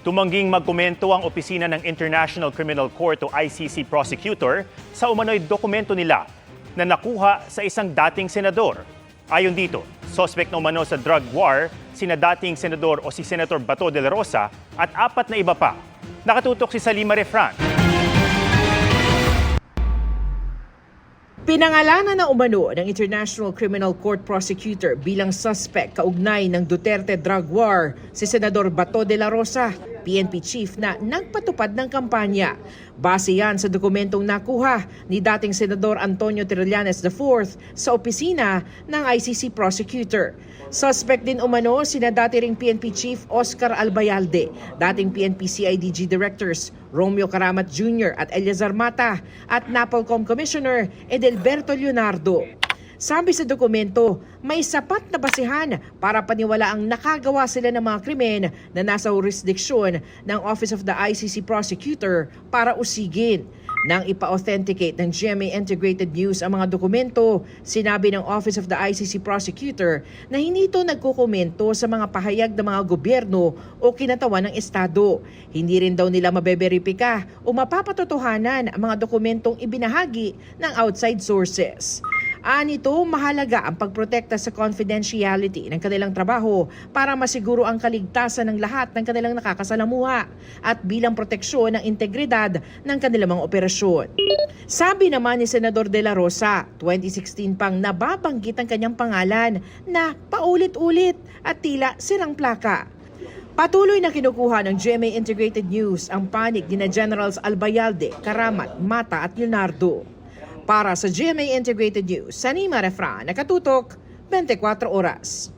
Tumangging magkomento ang opisina ng International Criminal Court o ICC prosecutor sa umano'y dokumento nila na nakuha sa isang dating senador. Ayon dito, suspect na umano sa drug war sina dating senador o si Senator Bato de la Rosa at 4 na iba pa. Nakatutok si Salima Refran. Pinangalanan na umano ng International Criminal Court prosecutor bilang suspect kaugnay ng Duterte drug war si Senador Bato de la Rosa, PNP chief na nagpatupad ng kampanya. Base yan sa dokumentong nakuha ni dating Senador Antonio Trillanes IV sa opisina ng ICC prosecutor. Suspect din umano sina dati ring PNP chief Oscar Albayalde, dating PNP CIDG directors Romeo Caramat Jr. at Eliazar Mata at NAPOLCOM Commissioner Edelberto Leonardo. Sabi sa dokumento, may sapat na basihan para paniwalaang nakagawa sila ng mga krimen na nasa jurisdiksyon ng Office of the ICC Prosecutor para usigin. Nang ipa-authenticate ng GMA Integrated News ang mga dokumento, sinabi ng Office of the ICC Prosecutor na hindi ito nagkukomento sa mga pahayag ng mga gobyerno o kinatawan ng Estado. Hindi rin daw nila mabeberipika o mapapatotohanan ang mga dokumentong ibinahagi ng outside sources. Anito, mahalaga ang pagprotekta sa confidentiality ng kanilang trabaho para masiguro ang kaligtasan ng lahat ng kanilang nakakasalamuha at bilang proteksyon ng integridad ng kanilang mga operasyon. Sabi naman ni Senador De La Rosa, 2016 pang nababanggit ang kanyang pangalan na paulit-ulit at tila sirang plaka. Patuloy na kinukuha ng GMA Integrated News ang panig ni Generals Albayalde, Caramat, Mata at Leonardo. Para sa GMA Integrated News, Salima Refran, nakatutok 24 oras.